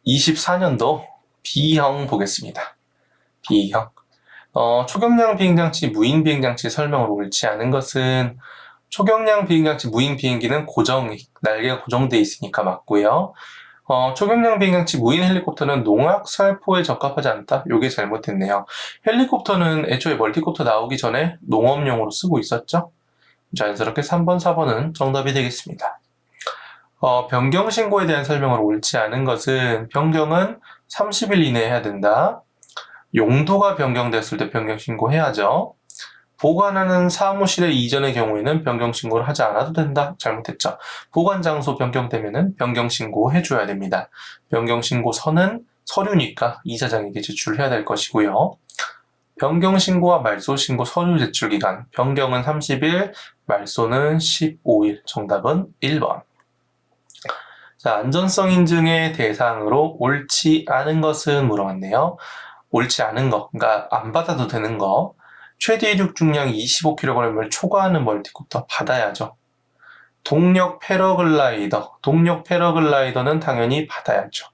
24년도 B형 보겠습니다. B형. 초경량 비행장치, 무인 비행장치 설명을 옳지 않은 것은 초경량 비행장치, 무인 비행기는 날개가 고정되어 있으니까 맞고요. 초경량 비행장치, 무인 헬리콥터는 농악살포에 적합하지 않다. 요게 잘못됐네요. 헬리콥터는 애초에 멀티콥터 나오기 전에 농업용으로 쓰고 있었죠. 자연스럽게 3번, 4번은 정답이 되겠습니다. 변경 신고에 대한 설명을 옳지 않은 것은 변경은 30일 이내에 해야 된다. 용도가 변경됐을 때 변경 신고해야죠. 보관하는 사무실의 이전의 경우에는 변경 신고를 하지 않아도 된다. 잘못했죠. 보관 장소 변경되면은 변경 신고 해줘야 됩니다. 변경 신고서는 서류니까 이사장에게 제출해야 될 것이고요. 변경 신고와 말소 신고 서류 제출 기간, 변경은 30일, 말소는 15일. 정답은 1번. 자, 안전성 인증의 대상으로 옳지 않은 것은 물어봤네요. 옳지 않은 거, 그러니까 안 받아도 되는 거. 최대 이륙 중량 25kg을 초과하는 멀티콥터 받아야죠. 동력 패러글라이더는 당연히 받아야죠.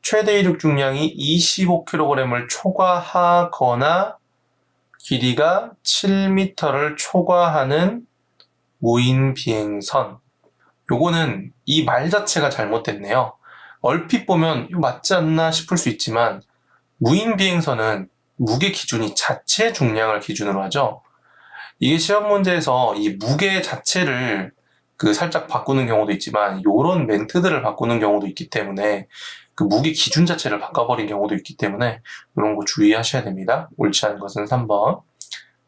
최대 이륙 중량이 25kg을 초과하거나 길이가 7m를 초과하는 무인 비행선. 요거는 이 말 자체가 잘못됐네요. 얼핏 보면 이거 맞지 않나 싶을 수 있지만 무인 비행선은 무게 기준이 자체 중량을 기준으로 하죠. 이게 시험 문제에서 이 무게 자체를 살짝 바꾸는 경우도 있지만 요런 멘트들을 바꾸는 경우도 있기 때문에 그 무게 기준 자체를 바꿔버린 경우도 있기 때문에 이런 거 주의하셔야 됩니다. 옳지 않은 것은 3번,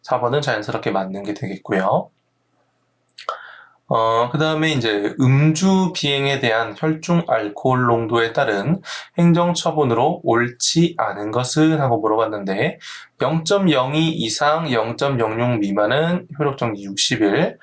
4번은 자연스럽게 맞는 게 되겠고요. 그 다음에 이제 음주 비행에 대한 혈중 알코올 농도에 따른 행정처분으로 옳지 않은 것은 하고 물어봤는데 0.02 이상 0.06 미만은 효력정지 60일,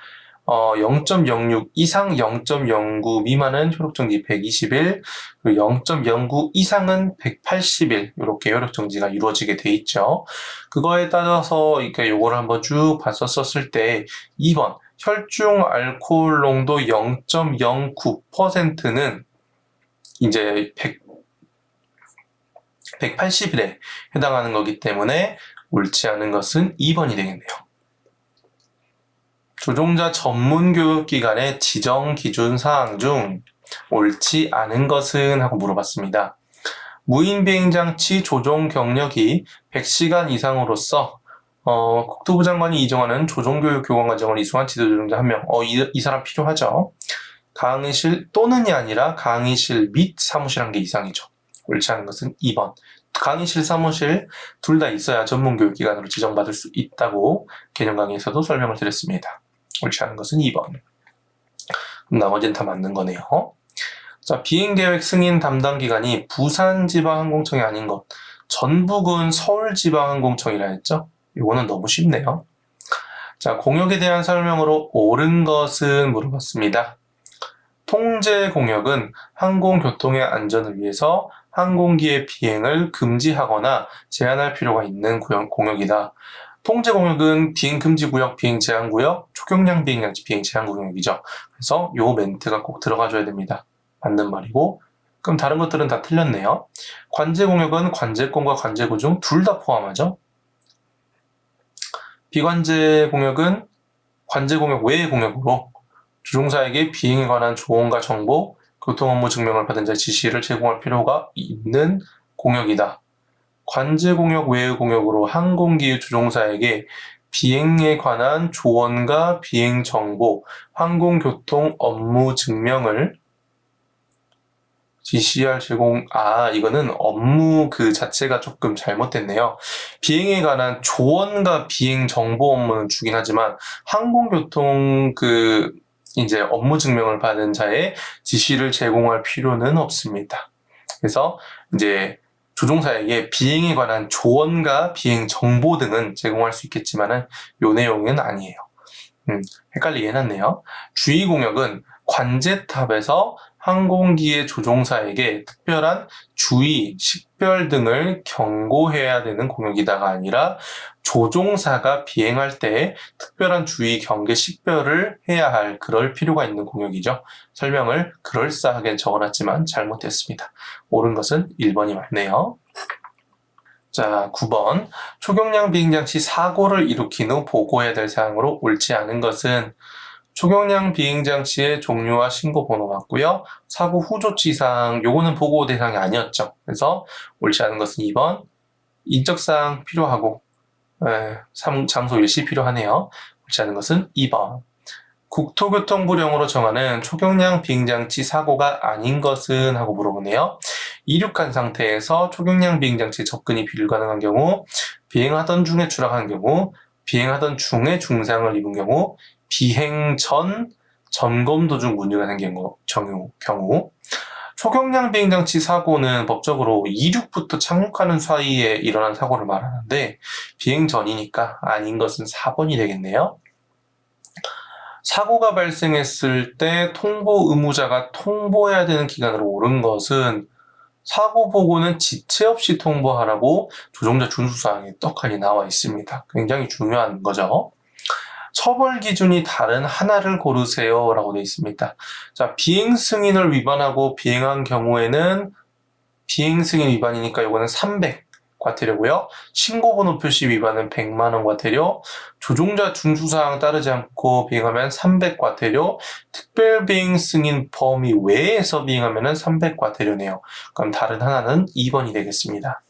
0.06 이상 0.09 미만은 효력정지 120일, 그리고 0.09 이상은 180일 이렇게 효력정지가 이루어지게 돼 있죠. 그거에 따라서 이렇게 요거를 한번 쭉 봤었을 때 2번 혈중 알코올 농도 0.09%는 이제 180일에 해당하는 거기 때문에 옳지 않은 것은 2번이 되겠네요. 조종자 전문 교육기관의 지정 기준 사항 중 옳지 않은 것은 하고 물어봤습니다. 무인 비행장치 조종 경력이 100시간 이상으로서 국토부 장관이 이정하는 조종교육 교관 과정을 이수한 지도조종자 1명. 이 사람 필요하죠. 강의실 또는이 아니라 강의실 및 사무실 한 개 이상이죠. 옳지 않은 것은 2번. 강의실, 사무실 둘 다 있어야 전문교육기관으로 지정받을 수 있다고 개념 강의에서도 설명을 드렸습니다. 옳지 않은 것은 2번. 그럼 나머지는 다 맞는 거네요. 자, 비행계획 승인 담당 기관이 부산지방항공청이 아닌 것. 전북은 서울지방항공청이라 했죠. 이거는 너무 쉽네요. 자, 공역에 대한 설명으로 옳은 것은 물어봤습니다. 통제 공역은 항공교통의 안전을 위해서 항공기의 비행을 금지하거나 제한할 필요가 있는 공역이다. 통제 공역은 비행 금지 구역, 비행 제한 구역, 초경량 비행장치 비행 제한 구역이죠. 그래서 요 멘트가 꼭 들어가줘야 됩니다. 맞는 말이고, 그럼 다른 것들은 다 틀렸네요. 관제 공역은 관제권과 관제구 중 둘 다 포함하죠. 비관제 공역은 관제 공역 외의 공역으로 조종사에게 비행에 관한 조언과 정보, 교통 업무 증명을 받은 자의 지시를 제공할 필요가 있는 공역이다. 관제 공역 외의 공역으로 항공기의 조종사에게 비행에 관한 조언과 비행 정보, 항공교통 업무 증명을 지시할 이거는 업무 그 자체가 조금 잘못됐네요. 비행에 관한 조언과 비행 정보 업무는 주긴 하지만 항공교통 이제 업무 증명을 받은 자의 지시를 제공할 필요는 없습니다. 그래서 이제 조종사에게 비행에 관한 조언과 비행 정보 등은 제공할 수 있겠지만은 요 내용은 아니에요. 헷갈리게 해놨네요. 주의 공역은 관제탑에서 항공기의 조종사에게 특별한 주의, 식별 등을 경고해야 되는 공역이다가 아니라 조종사가 비행할 때 특별한 주의, 경계, 식별을 해야 할 그럴 필요가 있는 공역이죠. 설명을 그럴싸하게 적어놨지만 잘못됐습니다. 옳은 것은 1번이 맞네요. 자, 9번. 초경량 비행장치 사고를 일으킨 후 보고해야 될 사항으로 옳지 않은 것은 초경량 비행장치의 종류와 신고 번호 맞고요. 사고 후 조치사항, 요거는 보고 대상이 아니었죠. 그래서 옳지 않은 것은 2번. 인적사항 필요하고 장소 일시 필요하네요. 옳지 않은 것은 2번. 국토교통부령으로 정하는 초경량 비행장치 사고가 아닌 것은 하고 물어보네요. 이륙한 상태에서 초경량 비행장치에 접근이 불가능한 경우, 비행하던 중에 추락한 경우, 비행하던 중에 중상을 입은 경우, 비행 전 점검 도중 문제가 생긴 경우, 초경량 비행장치 사고는 법적으로 이륙부터 착륙하는 사이에 일어난 사고를 말하는데 비행 전이니까 아닌 것은 4번이 되겠네요. 사고가 발생했을 때 통보 의무자가 통보해야 되는 기간으로 옳은 것은 사고 보고는 지체 없이 통보하라고 조종자 준수사항에 떡하니 나와 있습니다. 굉장히 중요한 거죠. 처벌 기준이 다른 하나를 고르세요 라고 되어 있습니다. 자, 비행 승인을 위반하고 비행한 경우에는 비행 승인 위반이니까 이거는 300과태료고요. 신고번호 표시 위반은 100만원 과태료, 조종자 준수사항 따르지 않고 비행하면 300과태료, 특별비행 승인 범위 외에서 비행하면 300과태료네요. 그럼 다른 하나는 2번이 되겠습니다.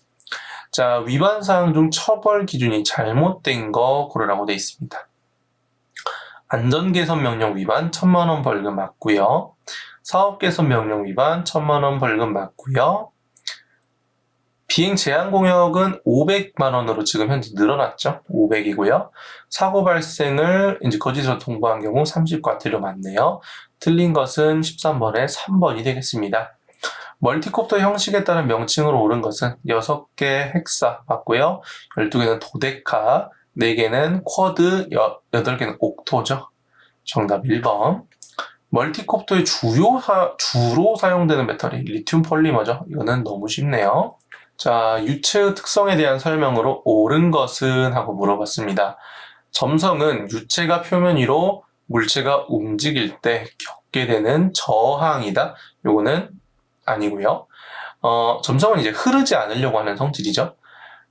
자, 위반사항 중 처벌 기준이 잘못된 거 고르라고 되어 있습니다. 안전개선 명령 위반 1000만원 벌금 맞고요. 사업개선 명령 위반 1000만원 벌금 맞고요. 비행 제한 공역은 500만원으로 지금 현재 늘어났죠. 500이고요. 사고 발생을 이제 거짓으로 통보한 경우 30과태료 맞네요. 틀린 것은 13번에 3번이 되겠습니다. 멀티콥터 형식에 따른 명칭으로 옳은 것은 6개 헥사 맞고요. 12개는 도데카, 4개는 쿼드, 8개는 옥토죠. 정답 1번. 멀티콥터의 주로 사용되는 배터리, 리튬 폴리머죠. 이거는 너무 쉽네요. 자, 유체의 특성에 대한 설명으로 옳은 것은 하고 물어봤습니다. 점성은 유체가 표면 위로 물체가 움직일 때 겪게 되는 저항이다. 요거는 아니고요. 점성은 이제 흐르지 않으려고 하는 성질이죠.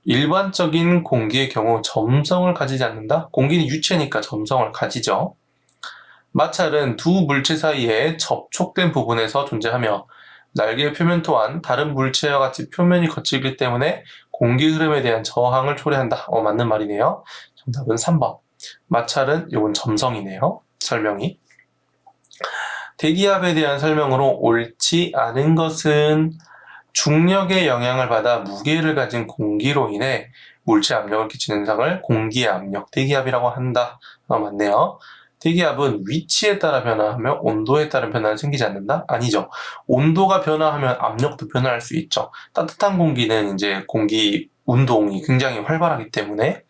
일반적인 공기의 경우 점성을 가지지 않는다? 공기는 유체니까 점성을 가지죠. 마찰은 두 물체 사이에 접촉된 부분에서 존재하며 날개의 표면 또한 다른 물체와 같이 표면이 거칠기 때문에 공기 흐름에 대한 저항을 초래한다. 맞는 말이네요. 정답은 3번. 마찰은 요건 점성이네요. 설명이. 대기압에 대한 설명으로 옳지 않은 것은 중력의 영향을 받아 무게를 가진 공기로 인해 물체 압력을 끼치는 현상을 공기의 압력, 대기압이라고 한다. 맞네요. 대기압은 위치에 따라 변화하며 온도에 따른 변화는 생기지 않는다? 아니죠. 온도가 변화하면 압력도 변화할 수 있죠. 따뜻한 공기는 이제 공기 운동이 굉장히 활발하기 때문에,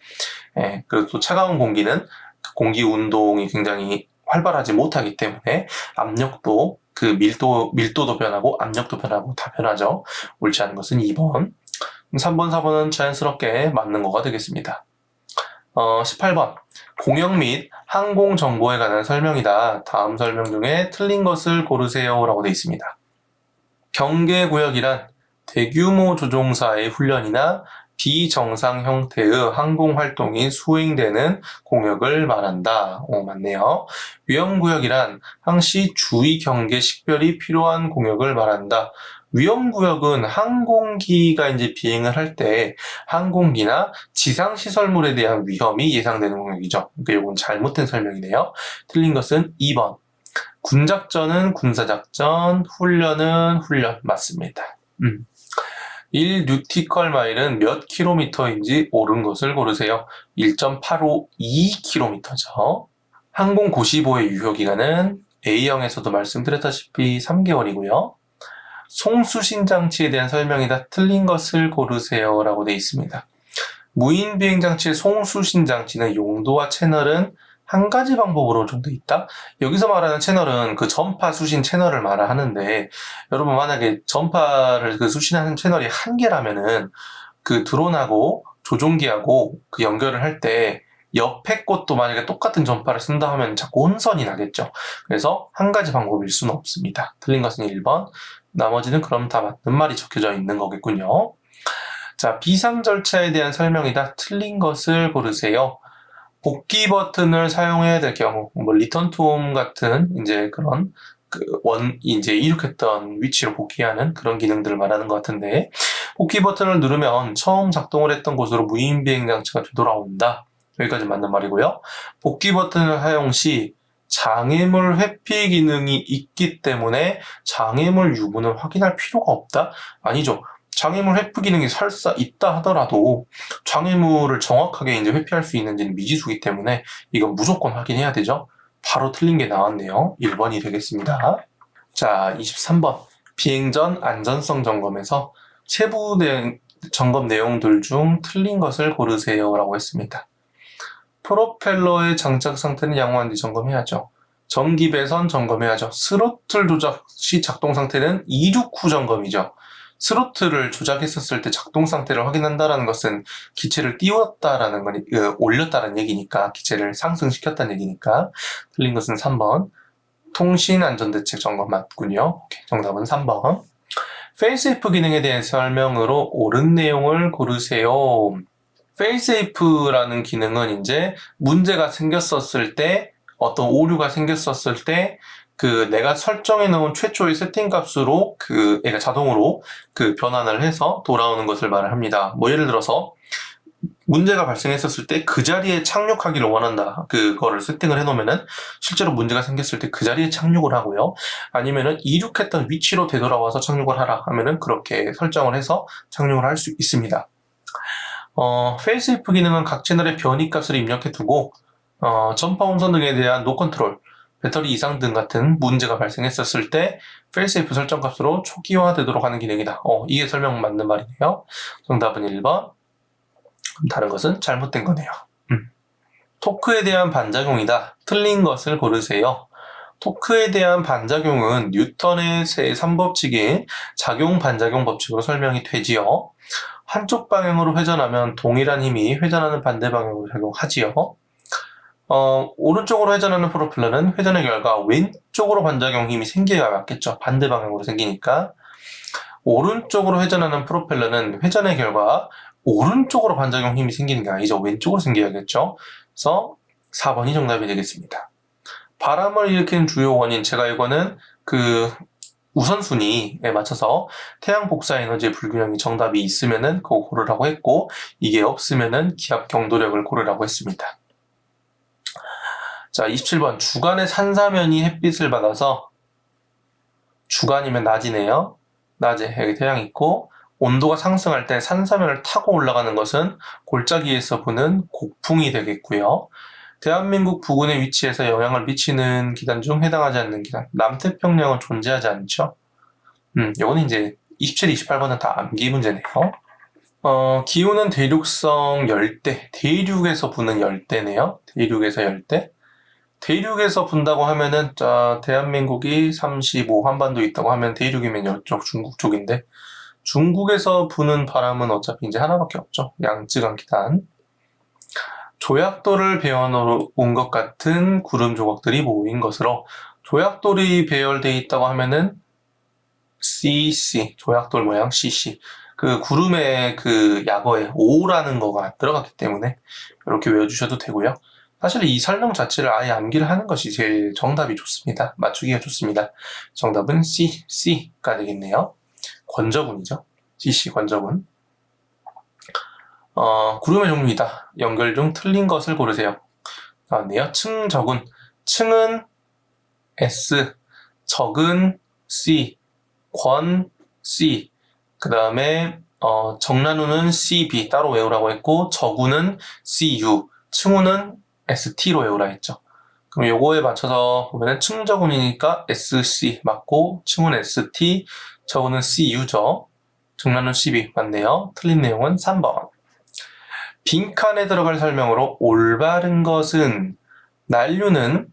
그리고 또 차가운 공기는 공기 운동이 굉장히 활발하지 못하기 때문에 압력도 그 밀도도 변하고 압력도 변하고 다 변하죠. 옳지 않은 것은 2번. 3번, 4번은 자연스럽게 맞는 거가 되겠습니다. 18번. 공역 및 항공 정보에 관한 설명이다. 다음 설명 중에 틀린 것을 고르세요 라고 되어 있습니다. 경계구역이란 대규모 조종사의 훈련이나 비정상 형태의 항공활동이 수행되는 공역을 말한다. 맞네요. 위험구역이란 항시 주의 경계 식별이 필요한 공역을 말한다. 위험구역은 항공기가 이제 비행을 할 때 항공기나 지상시설물에 대한 위험이 예상되는 공역이죠. 그러니까 이건 잘못된 설명이네요. 틀린 것은 2번. 군작전은 군사작전, 훈련은 훈련. 맞습니다. 1뉴티컬 마일은 몇 킬로미터인지 옳은 것을 고르세요. 1.852km죠. 항공 고시보의 유효기간은 A형에서도 말씀드렸다시피 3개월이고요. 송수신 장치에 대한 설명이다. 틀린 것을 고르세요 라고 되어 있습니다. 무인 비행 장치의 송수신 장치는 용도와 채널은 한 가지 방법으로 좀 돼 있다. 여기서 말하는 채널은 그 전파 수신 채널을 말하는데, 여러분 만약에 전파를 그 수신하는 채널이 한 개라면은 그 드론하고 조종기하고 그 연결을 할 때 옆에 것도 만약에 똑같은 전파를 쓴다 하면 자꾸 혼선이 나겠죠. 그래서 한 가지 방법일 수는 없습니다. 틀린 것은 1번, 나머지는 그럼 다 맞는 말이 적혀져 있는 거겠군요. 자, 비상 절차에 대한 설명이다. 틀린 것을 고르세요. 복귀 버튼을 사용해야 될 경우, 뭐 리턴 투 홈 같은 이제 그런 이제 이륙했던 위치로 복귀하는 그런 기능들을 말하는 것 같은데, 복귀 버튼을 누르면 처음 작동을 했던 곳으로 무인 비행 장치가 되돌아온다. 여기까지 맞는 말이고요. 복귀 버튼을 사용 시 장애물 회피 기능이 있기 때문에 장애물 유무는 확인할 필요가 없다? 아니죠. 장애물 회피 기능이 설사 있다 하더라도 장애물을 정확하게 이제 회피할 수 있는지는 미지수이기 때문에 이건 무조건 확인해야 되죠. 바로 틀린 게 나왔네요. 1번이 되겠습니다. 자, 23번. 비행 전 안전성 점검에서 세부 점검 내용들 중 틀린 것을 고르세요 라고 했습니다. 프로펠러의 장착 상태는 양호한지 점검해야죠. 전기 배선 점검해야죠. 스로틀 조작 시 작동 상태는 이륙 후 점검이죠. 스로틀을 조작했었을 때 작동 상태를 확인한다는 것은 기체를 띄웠다라는 건, 올렸다는 얘기니까, 기체를 상승시켰다는 얘기니까, 틀린 것은 3번. 통신 안전대책 점검 맞군요. 오케이, 정답은 3번. 페일세이프 기능에 대한 설명으로 옳은 내용을 고르세요. 페일세이프라는 기능은 이제 문제가 생겼었을 때, 어떤 오류가 생겼었을 때, 내가 설정해 놓은 최초의 세팅 값으로 얘가 자동으로 변환을 해서 돌아오는 것을 말을 합니다. 뭐 예를 들어서 문제가 발생했었을 때 그 자리에 착륙하기를 원한다. 그거를 세팅을 해 놓으면은 실제로 문제가 생겼을 때 그 자리에 착륙을 하고요. 아니면은 이륙했던 위치로 되돌아와서 착륙을 하라 하면은 그렇게 설정을 해서 착륙을 할 수 있습니다. 페일세이프 기능은 각 채널의 변이 값을 입력해 두고 전파 혼선 등에 대한 노 컨트롤, 배터리 이상 등 같은 문제가 발생했었을 때 페일세이프 설정 값으로 초기화되도록 하는 기능이다. 이게 설명 맞는 말이네요. 정답은 1번. 다른 것은 잘못된 거네요. 토크에 대한 반작용이다. 틀린 것을 고르세요. 토크에 대한 반작용은 뉴턴의 제3법칙인 작용 반작용 법칙으로 설명이 되지요. 한쪽 방향으로 회전하면 동일한 힘이 회전하는 반대 방향으로 작용하지요. 오른쪽으로 회전하는 프로펠러는 회전의 결과 왼쪽으로 반작용 힘이 생겨야 맞겠죠. 반대 방향으로 생기니까. 오른쪽으로 회전하는 프로펠러는 회전의 결과 오른쪽으로 반작용 힘이 생기는 게 아니죠. 왼쪽으로 생겨야겠죠. 그래서 4번이 정답이 되겠습니다. 바람을 일으키는 주요 원인, 제가 이거는 우선순위에 맞춰서 태양 복사 에너지의 불균형이 정답이 있으면은 그거 고르라고 했고, 이게 없으면은 기압 경도력을 고르라고 했습니다. 자, 27번. 주간에 산사면이 햇빛을 받아서, 주간이면 낮이네요. 낮에 여기 태양 있고, 온도가 상승할 때 산사면을 타고 올라가는 것은 골짜기에서 부는 곡풍이 되겠고요. 대한민국 부근의 위치에서 영향을 미치는 기단 중 해당하지 않는 기단. 남태평양은 존재하지 않죠. 요거는 이제 27, 28번은 다 암기 문제네요. 기후는 대륙성 열대, 대륙에서 부는 열대네요. 대륙에서 열대. 대륙에서 분다고 하면은, 대한민국이 35 한반도 있다고 하면 대륙이면 이쪽 중국 쪽인데, 중국에서 부는 바람은 어차피 이제 하나밖에 없죠. 양쯔강 기단. 조약돌을 배워놓은 것 같은 구름 조각들이 모인 것으로, 조약돌이 배열되어 있다고 하면은 CC, 조약돌 모양 CC. 구름의 약어에 O라는 거가 들어갔기 때문에 이렇게 외워주셔도 되고요. 사실 이 설명 자체를 아예 암기를 하는 것이 제일 정답이 좋습니다. 맞추기가 좋습니다. 정답은 C가 되겠네요. 권저군이죠. CC 권저군. 구름의 종류이다. 연결 중 틀린 것을 고르세요. 나왔네요. 층, 적은. 층은 S, 적은 C, 권 C. 그 다음에 정난우는 CB 따로 외우라고 했고, 저구는 CU, 층우는 ST로 외우라 했죠. 그럼 요거에 맞춰서 보면은 층저군이니까 SC 맞고, 층은 ST, 저구는 CU죠. 정난우 CB 맞네요. 틀린 내용은 3번. 빈칸에 들어갈 설명으로 올바른 것은, 난류는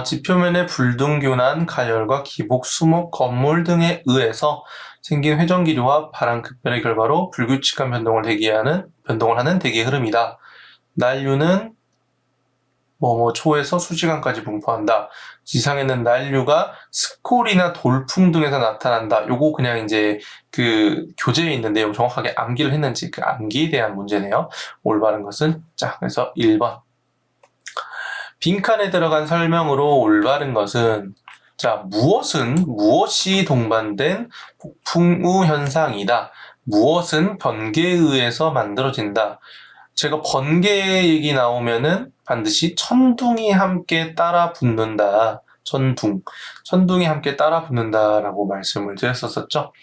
지표면의 불등균한 가열과 기복, 수목, 건물 등에 의해서 생긴 회전기류와 바람 급변의 결과로 불규칙한 변동을 하는 대기의 흐름이다. 난류는 초에서 수시간까지 분포한다. 지상에는 난류가 스콜이나 돌풍 등에서 나타난다. 요거 그냥 이제 그 교재에 있는 내용 정확하게 암기를 했는지 그 암기에 대한 문제네요. 올바른 것은 그래서 1번. 빈칸에 들어간 설명으로 올바른 것은 무엇이 동반된 폭풍우 현상이다. 무엇은 번개에 의해서 만들어진다. 제가 번개 얘기 나오면은 반드시 천둥이 함께 따라 붙는다. 천둥이 함께 따라 붙는다라고 말씀을 드렸었죠.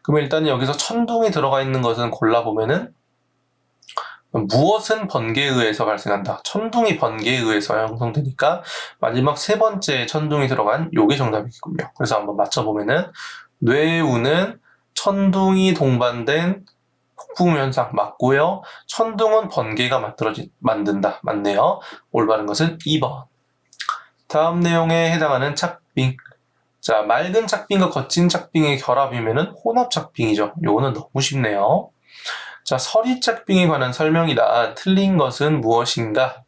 그러면 일단 여기서 천둥이 들어가 있는 것은 골라보면은 무엇은 번개에 의해서 발생한다. 천둥이 번개에 의해서 형성되니까 마지막 세 번째 천둥이 들어간 요게 정답이겠군요. 그래서 한번 맞춰보면은 뇌우는 천둥이 동반된 폭풍우 현상 맞고요. 천둥은 번개가 만든다. 맞네요. 올바른 것은 2번. 다음 내용에 해당하는 착빙. 맑은 착빙과 거친 착빙의 결합이면은 혼합 착빙이죠. 요거는 너무 쉽네요. 서리 착빙에 관한 설명이다. 틀린 것은 무엇인가?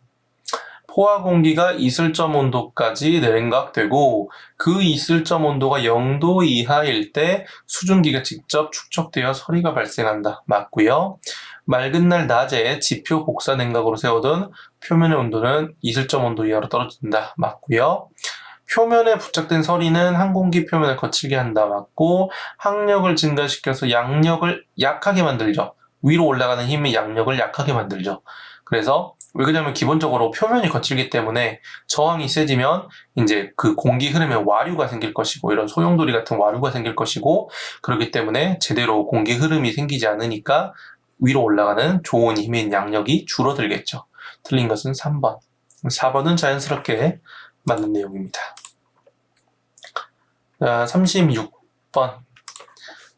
포화 공기가 이슬점 온도까지 냉각되고 그 이슬점 온도가 0도 이하일 때 수증기가 직접 축적되어 서리가 발생한다. 맞고요. 맑은 날 낮에 지표 복사 냉각으로 세우던 표면의 온도는 이슬점 온도 이하로 떨어진다. 맞고요. 표면에 부착된 서리는 항공기 표면을 거칠게 한다. 맞고 항력을 증가시켜서 양력을 약하게 만들죠. 위로 올라가는 힘이 양력을 약하게 만들죠. 그래서 왜 그러냐면 기본적으로 표면이 거칠기 때문에 저항이 세지면 이제 그 공기 흐름에 와류가 생길 것이고 이런 소용돌이 같은 와류가 생길 것이고 그렇기 때문에 제대로 공기 흐름이 생기지 않으니까 위로 올라가는 좋은 힘인 양력이 줄어들겠죠. 틀린 것은 3번. 4번은 자연스럽게 맞는 내용입니다. 36번.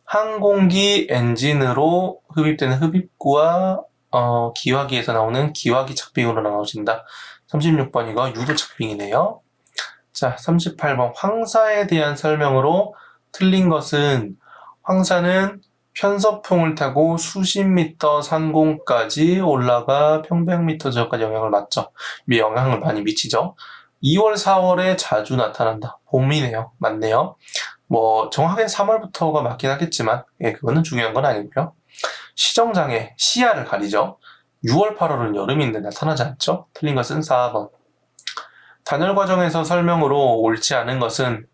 항공기 엔진으로 흡입되는 흡입구와 기화기에서 나오는 기화기 착빙으로 나눠진다. 36번 이거 유도 착빙이네요. 38번 황사에 대한 설명으로 틀린 것은 황사는 편서풍을 타고 수십 미터 상공까지 올라가 평백미터 저까지 영향을 많이 미치죠. 2월, 4월에 자주 나타난다. 봄이네요. 맞네요. 정확하게 3월부터가 맞긴 하겠지만, 그거는 중요한 건 아니고요. 시정장애, 시야를 가리죠. 6월, 8월은 여름인데 나타나지 않죠? 틀린 것은 4번. 단열 과정에서 설명으로 옳지 않은 것은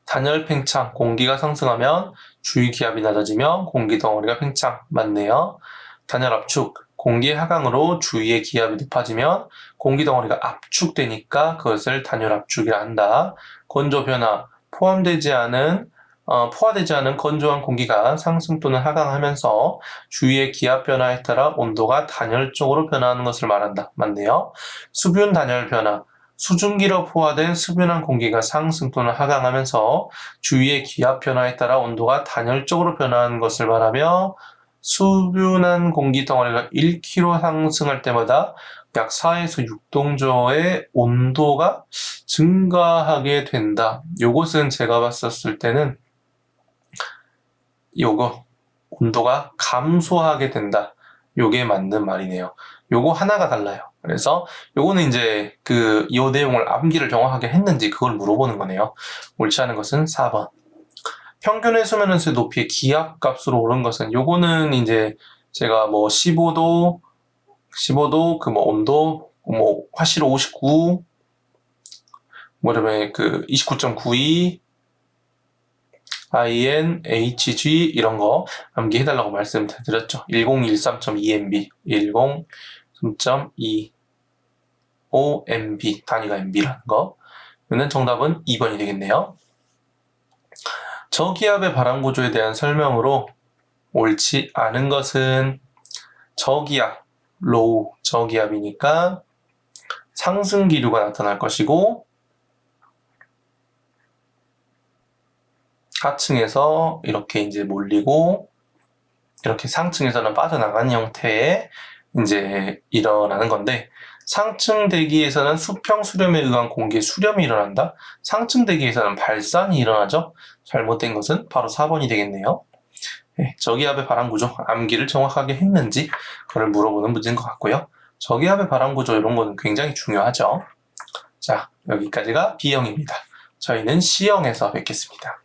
단열 팽창, 공기가 상승하면 주위 기압이 낮아지면 공기 덩어리가 팽창. 맞네요. 단열 압축, 공기의 하강으로 주위의 기압이 높아지면 공기 덩어리가 압축되니까 그것을 단열 압축이라 한다. 건조 변화, 포화되지 않은 건조한 공기가 상승 또는 하강하면서 주위의 기압 변화에 따라 온도가 단열적으로 변화하는 것을 말한다. 맞네요. 수분 단열 변화, 수증기로 포화된 수분한 공기가 상승 또는 하강하면서 주위의 기압 변화에 따라 온도가 단열적으로 변화하는 것을 말하며 수분한 공기 덩어리가 1kg 상승할 때마다 약 4에서 6동저의 온도가 증가하게 된다. 요것은 제가 봤었을 때는 온도가 감소하게 된다. 요게 맞는 말이네요. 요거 하나가 달라요. 그래서 요거는 이제 이 내용을 암기를 정확하게 했는지 그걸 물어보는 거네요. 옳지 않은 것은 4번. 평균의 수면원수의 높이의 기압 값으로 오른 것은 요거는 이제 제가 15도 온도 화실로 59 그다음에 29.92 INHG 이런 거 암기해달라고 말씀드렸죠. 1013.2MB 10.25MB 단위가 MB라는 거. 그러면 정답은 2번이 되겠네요. 저기압의 바람 구조에 대한 설명으로 옳지 않은 것은 저기압, 로우, 저기압이니까 상승 기류가 나타날 것이고 하층에서 이렇게 이제 몰리고 이렇게 상층에서는 빠져나가는 형태의 이제 일어나는 건데 상층 대기에서는 수평 수렴에 의한 공기의 수렴이 일어난다. 상층 대기에서는 발산이 일어나죠. 잘못된 것은 바로 4번이 되겠네요. 네, 저기압의 바람 구조, 암기를 정확하게 했는지 그걸 물어보는 문제인 것 같고요. 저기압의 바람 구조 이런 거는 굉장히 중요하죠. 자, 여기까지가 B형입니다. 저희는 C형에서 뵙겠습니다.